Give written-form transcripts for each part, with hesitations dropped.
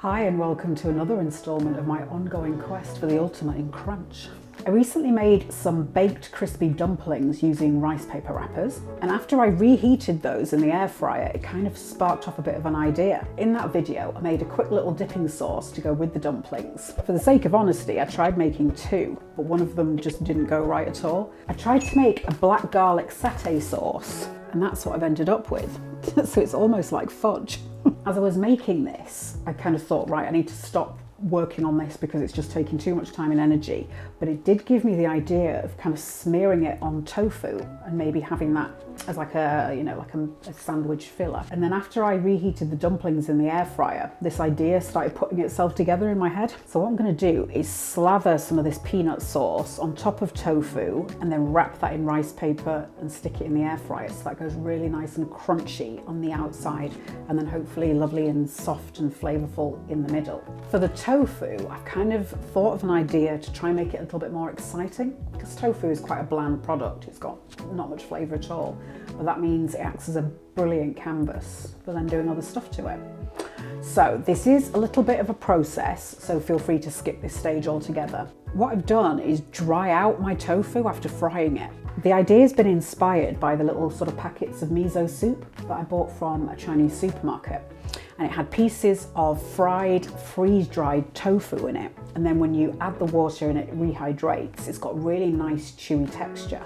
Hi and welcome to another instalment of my ongoing quest for the ultimate in crunch. I recently made some baked crispy dumplings using rice paper wrappers, and after I reheated those in the air fryer, it kind of sparked off a bit of an idea. In that video, I made a quick little dipping sauce to go with the dumplings. For the sake of honesty, I tried making two, but one of them just didn't go right at all. I tried to make a black garlic satay sauce, and that's what I've ended up with. So it's almost like fudge. As I was making this, I kind of thought, right, I need to stop working on this because it's just taking too much time and energy. But it did give me the idea of kind of smearing it on tofu and maybe having that as like a, a sandwich filler. And then after I reheated the dumplings in the air fryer, this idea started putting itself together in my head. So what I'm going to do is slather some of this peanut sauce on top of tofu and then wrap that in rice paper and stick it in the air fryer so that goes really nice and crunchy on the outside and then hopefully lovely and soft and flavorful in the middle. For the tofu, I've kind of thought of an idea to try and make it a little bit more exciting because tofu is quite a bland product. It's got not much flavour at all, but that means it acts as a brilliant canvas for then doing other stuff to it. So this is a little bit of a process, so feel free to skip this stage altogether. What I've done is dry out my tofu after frying it. The idea has been inspired by the little sort of packets of miso soup that I bought from a Chinese supermarket. And it had pieces of fried, freeze-dried tofu in it. And then when you add the water and it rehydrates, it's got really nice chewy texture.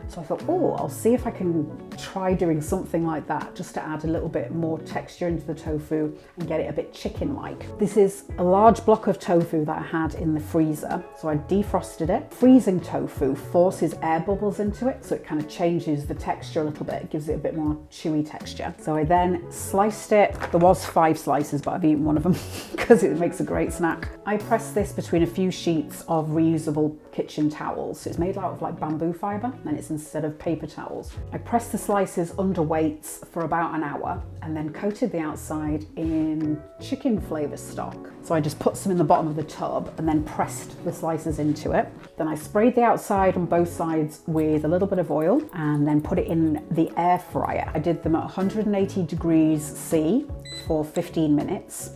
So I thought, oh, I'll see if I can try doing something like that just to add a little bit more texture into the tofu and get it a bit chicken-like. This is a large block of tofu that I had in the freezer. So I defrosted it. Freezing tofu forces air bubbles into it, so it kind of changes the texture a little bit. It gives it a bit more chewy texture. So I then sliced it. There was 5 slices, but I've eaten one of them because it makes a great snack. I pressed this between a few sheets of reusable kitchen towels. So it's made out of like bamboo fiber, and it's instead of paper towels. I pressed the slices under weights for about an hour and then coated the outside in chicken flavour stock. So I just put some in the bottom of the tub and then pressed the slices into it. Then I sprayed the outside on both sides with a little bit of oil and then put it in the air fryer. I did them at 180 degrees C for 15 minutes.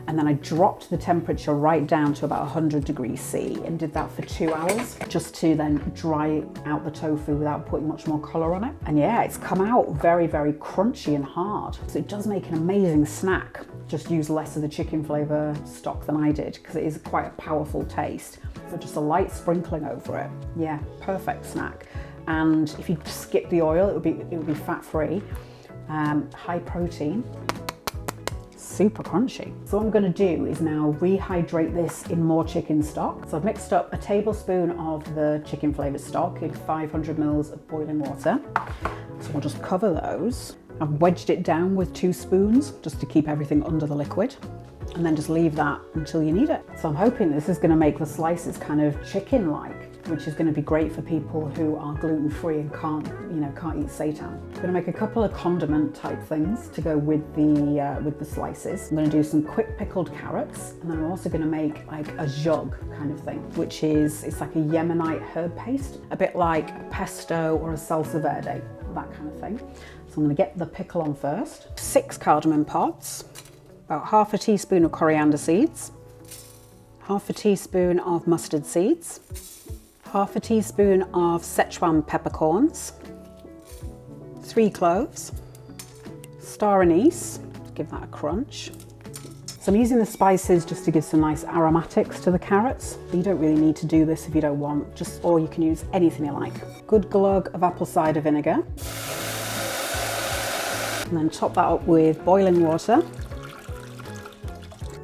And then I dropped the temperature right down to about 100 degrees C and did that for 2 hours just to then dry out the tofu without putting much more colour on it. And yeah, it's come out very, very crunchy and hard. So it does make an amazing snack. Just use less of the chicken flavour stock than I did because it is quite a powerful taste. So just a light sprinkling over it. Yeah, perfect snack. And if you skip the oil, it would be fat-free, high protein. Super crunchy. So what I'm going to do is now rehydrate this in more chicken stock. So I've mixed up a tablespoon of the chicken flavoured stock in 500 ml of boiling water. So we'll just cover those. I've wedged it down with 2 spoons just to keep everything under the liquid. And then just leave that until you need it. So I'm hoping this is going to make the slices kind of chicken-like, which is going to be great for people who are gluten-free and can't eat seitan. I'm going to make a couple of condiment type things to go with the slices. I'm going to do some quick pickled carrots, and then I'm also going to make like a zhug kind of thing, which is, it's like a Yemenite herb paste, a bit like pesto or a salsa verde, that kind of thing. So I'm going to get the pickle on first. 6 cardamom pods, about half a teaspoon of coriander seeds, half a teaspoon of mustard seeds, half a teaspoon of Szechuan peppercorns, 3 cloves, star anise to give that a crunch. So I'm using the spices just to give some nice aromatics to the carrots. You don't really need to do this if you don't want, or you can use anything you like. Good glug of apple cider vinegar. And then top that up with boiling water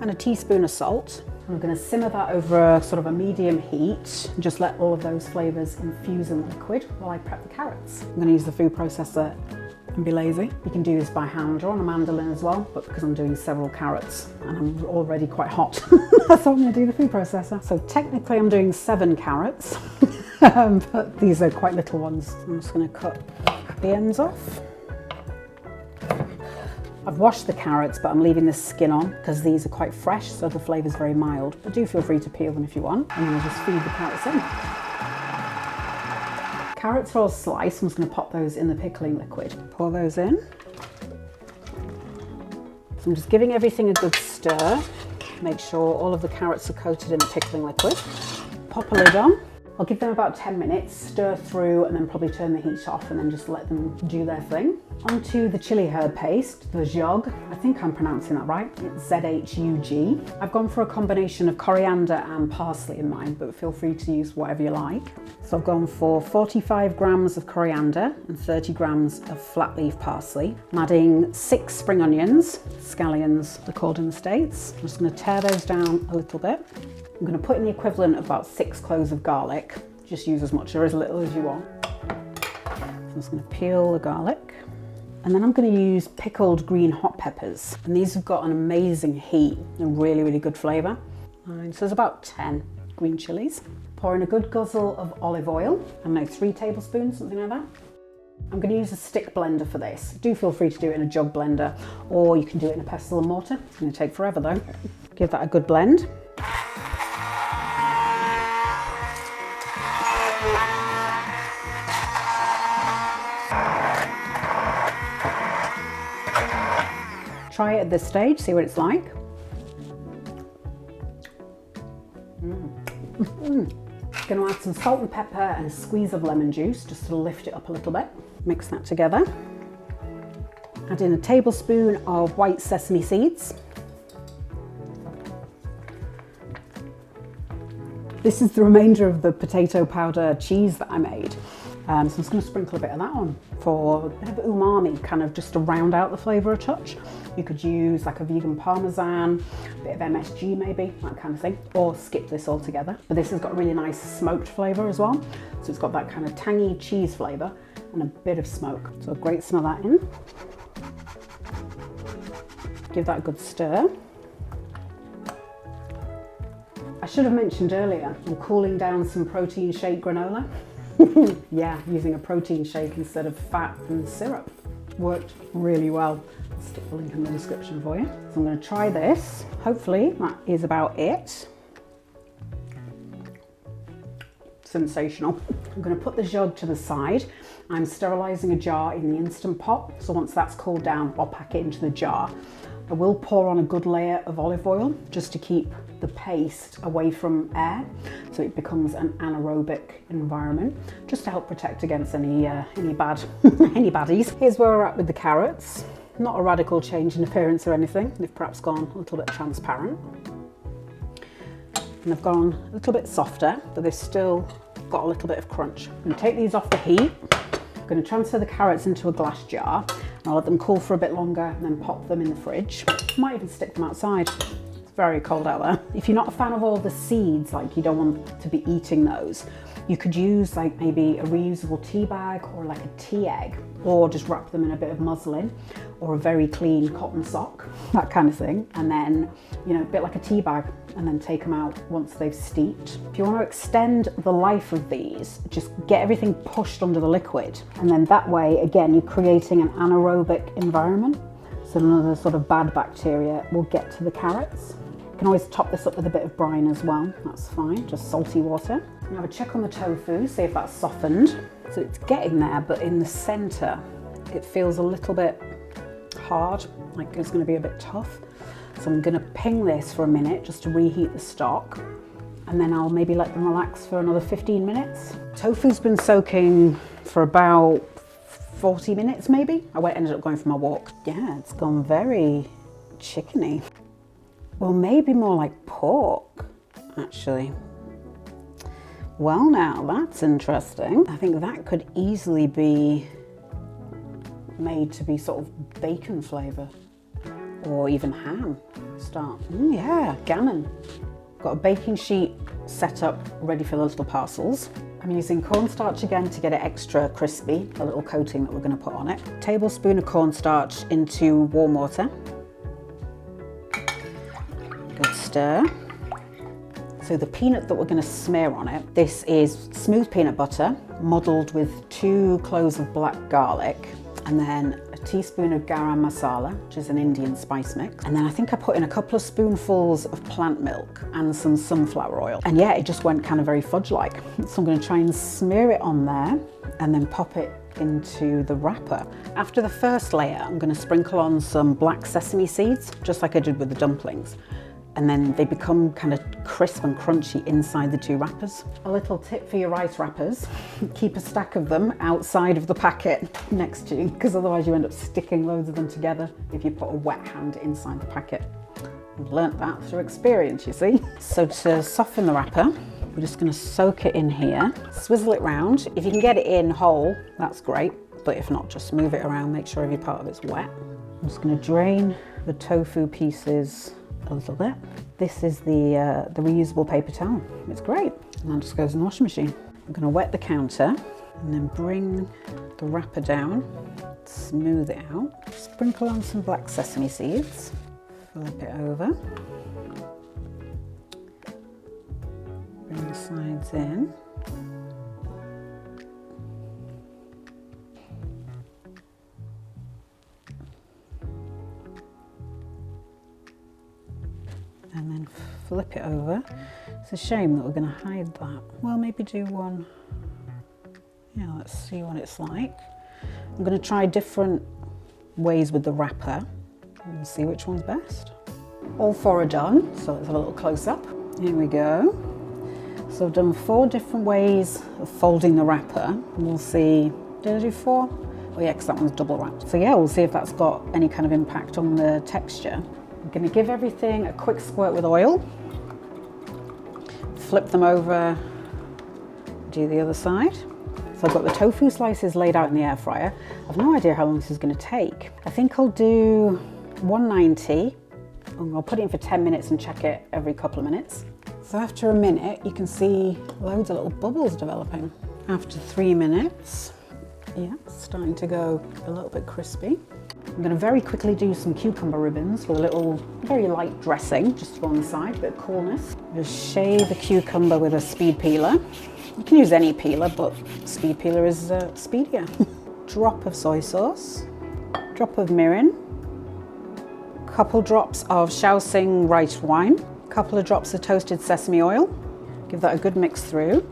and a teaspoon of salt. I'm going to simmer that over a sort of a medium heat and just let all of those flavours infuse in the liquid while I prep the carrots. I'm going to use the food processor and be lazy. You can do this by hand or on a mandolin as well, but because I'm doing several carrots and I'm already quite hot, so I'm going to do the food processor. So technically I'm doing 7 carrots, but these are quite little ones. I'm just going to cut the ends off. I've washed the carrots, but I'm leaving the skin on because these are quite fresh, so the flavour's very mild. But do feel free to peel them if you want. And then I'll just feed the carrots in. Carrots are all sliced. I'm just going to pop those in the pickling liquid. Pour those in. So I'm just giving everything a good stir. Make sure all of the carrots are coated in the pickling liquid. Pop a lid on. I'll give them about 10 minutes, stir through, and then probably turn the heat off and then just let them do their thing. Onto the chili herb paste, the zhug. I think I'm pronouncing that right. It's Z-H-U-G. I've gone for a combination of coriander and parsley in mine, but feel free to use whatever you like. So I've gone for 45 grams of coriander and 30 grams of flat leaf parsley. I'm adding 6 spring onions, scallions they're called in the States. I'm just going to tear those down a little bit. I'm going to put in the equivalent of about 6 cloves of garlic. Just use as much or as little as you want. So I'm just going to peel the garlic. And then I'm going to use pickled green hot peppers. And these have got an amazing heat and really, really good flavour. So there's about 10 green chilies. Pour in a good guzzle of olive oil. I don't know, 3 tablespoons, something like that. I'm going to use a stick blender for this. Do feel free to do it in a jug blender, or you can do it in a pestle and mortar. It's going to take forever though. Give that a good blend. Try it at this stage, see what it's like. Going to add some salt and pepper and a squeeze of lemon juice just to lift it up a little bit. Mix that together. Add in a tablespoon of white sesame seeds. This is the remainder of the potato powder cheese that I made. So I'm just going to sprinkle a bit of that on for a bit of umami, kind of just to round out the flavour a touch. You could use like a vegan parmesan, a bit of MSG maybe, that kind of thing, or skip this altogether. But this has got a really nice smoked flavour as well. So it's got that kind of tangy cheese flavour and a bit of smoke. So grate some of that in. Give that a good stir. I should have mentioned earlier, I'm cooling down some protein shake granola. Yeah, using a protein shake instead of fat and syrup. Worked really well. I'll stick the link in the description for you. So I'm going to try this. Hopefully that is about it. Sensational. I'm going to put the zhug to the side. I'm sterilising a jar in the Instant Pot. So once that's cooled down, I'll pack it into the jar. I will pour on a good layer of olive oil just to keep the paste away from air, so it becomes an anaerobic environment, just to help protect against any baddies. Here's where we're at with the carrots. Not a radical change in appearance or anything. They've perhaps gone a little bit transparent. And they've gone a little bit softer, but they've still got a little bit of crunch. I'm going to take these off the heat. I'm going to transfer the carrots into a glass jar. I'll let them cool for a bit longer and then pop them in the fridge. Might even stick them outside. It's very cold out there. If you're not a fan of all the seeds, like you don't want to be eating those, you could use like maybe a reusable tea bag or like a tea egg, or just wrap them in a bit of muslin or a very clean cotton sock, that kind of thing. And then, you know, a bit like a tea bag, and then take them out once they've steeped. If you want to extend the life of these, just get everything pushed under the liquid. And then that way, again, you're creating an anaerobic environment. So none of the sort of bad bacteria will get to the carrots. You can always top this up with a bit of brine as well. That's fine, just salty water. And have a check on the tofu, see if that's softened. So it's getting there, but in the center, it feels a little bit hard, like it's going to be a bit tough. So I'm going to ping this for a minute just to reheat the stock, and then I'll maybe let them relax for another 15 minutes. Tofu's been soaking for about 40 minutes maybe. I ended up going for my walk. Yeah, it's gone very chickeny. Well, maybe more like pork, actually. Well, now that's interesting. I think that could easily be made to be sort of bacon flavour, or even ham. Yeah, gammon. Got a baking sheet set up, ready for the little parcels. I'm using cornstarch again to get it extra crispy, a little coating that we're going to put on it. Tablespoon of cornstarch into warm water. Good stir. So the peanut that we're going to smear on it, this is smooth peanut butter, muddled with 2 cloves of black garlic, and then a teaspoon of garam masala, which is an Indian spice mix. And then I think I put in a couple of spoonfuls of plant milk and some sunflower oil. And yeah, it just went kind of very fudge-like. So I'm going to try and smear it on there and then pop it into the wrapper. After the first layer, I'm going to sprinkle on some black sesame seeds, just like I did with the dumplings. and then they become kind of crisp and crunchy inside the two wrappers. A little tip for your rice wrappers, keep a stack of them outside of the packet next to you, because otherwise you end up sticking loads of them together if you put a wet hand inside the packet. I've learnt that through experience, you see. So to soften the wrapper, we're just going to soak it in here, swizzle it round. If you can get it in whole, that's great, but if not, just move it around, make sure every part of it's wet. I'm just going to drain the tofu pieces a little bit. This is the reusable paper towel. It's great. And that just goes in the washing machine. I'm going to wet the counter and then bring the wrapper down, smooth it out, sprinkle on some black sesame seeds, flip it over, bring the sides in. And then flip it over. It's a shame that we're going to hide that. Well, maybe do one. Yeah, let's see what it's like. I'm going to try different ways with the wrapper and see which one's best. All four are done, so let's have a little close-up. Here we go. So I've done 4 different ways of folding the wrapper. We'll see, did I do 4? Oh yeah, because that one's double wrapped. So yeah, we'll see if that's got any kind of impact on the texture. I'm going to give everything a quick squirt with oil, flip them over, do the other side. So I've got the tofu slices laid out in the air fryer. I've no idea how long this is going to take. I think I'll do 190, and I'll put it in for 10 minutes and check it every couple of minutes. So after a minute, you can see loads of little bubbles developing. After 3 minutes, yeah, it's starting to go a little bit crispy. I'm going to very quickly do some cucumber ribbons with a little, very light dressing, just to go on the side, a bit of coolness. Just shave a cucumber with a speed peeler. You can use any peeler, but speed peeler is speedier. Drop of soy sauce, drop of mirin, couple drops of Shaoxing rice wine, couple of drops of toasted sesame oil. Give that a good mix through.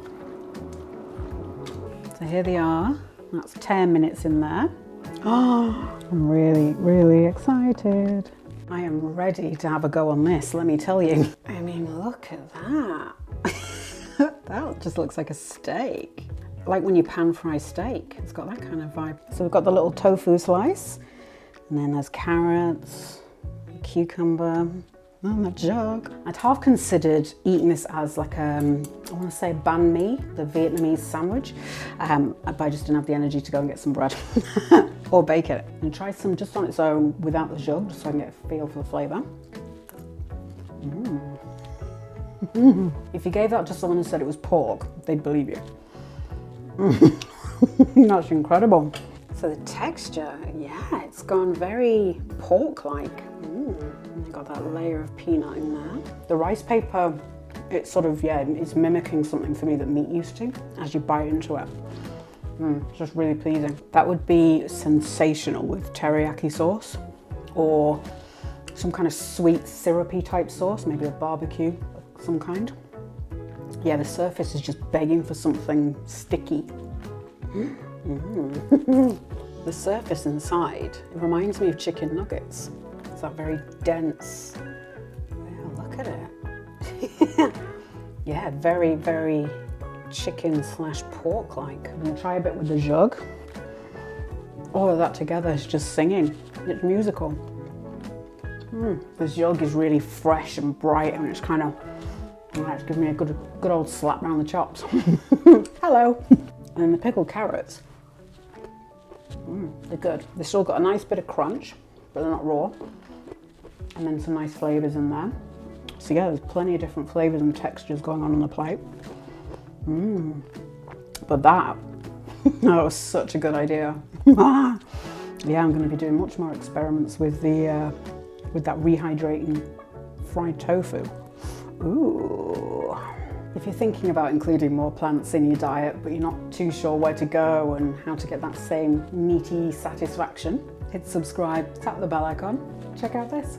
So here they are. That's 10 minutes in there. Oh, I'm really, really excited. I am ready to have a go on this, let me tell you. I mean, look at that. That just looks like a steak. Like when you pan fry steak, it's got that kind of vibe. So we've got the little tofu slice, and then there's carrots, cucumber, and the jug. I'd half considered eating this as like I want to say banh mi, the Vietnamese sandwich, but I just didn't have the energy to go and get some bread or bake it. And try some just on its own without the jug, just so I can get a feel for the flavour. If you gave that to someone and said it was pork, they'd believe you. That's incredible. So the texture, yeah, it's gone very pork-like. Got that layer of peanut in there. The rice paper, it's sort of, yeah, it's mimicking something for me that meat used to as you bite into it. It's just really pleasing. That would be sensational with teriyaki sauce or some kind of sweet syrupy type sauce, maybe a barbecue of some kind. Yeah, the surface is just begging for something sticky. The surface inside, it reminds me of chicken nuggets. It's that very dense, yeah, look at it. Yeah, very, very chicken slash pork like. I'm gonna try a bit with the jug. All of that together is just singing. It's musical. This jug is really fresh and bright, and it's kind of, it's giving me a good old slap round the chops. Hello. And then the pickled carrots. They're good. They've still got a nice bit of crunch, but they're not raw. And then some nice flavours in there. So yeah, there's plenty of different flavours and textures going on the plate. But that was such a good idea. Yeah, I'm going to be doing much more experiments with the with that rehydrating fried tofu. Ooh. If you're thinking about including more plants in your diet, but you're not too sure where to go and how to get that same meaty satisfaction, hit subscribe, tap the bell icon, check out this.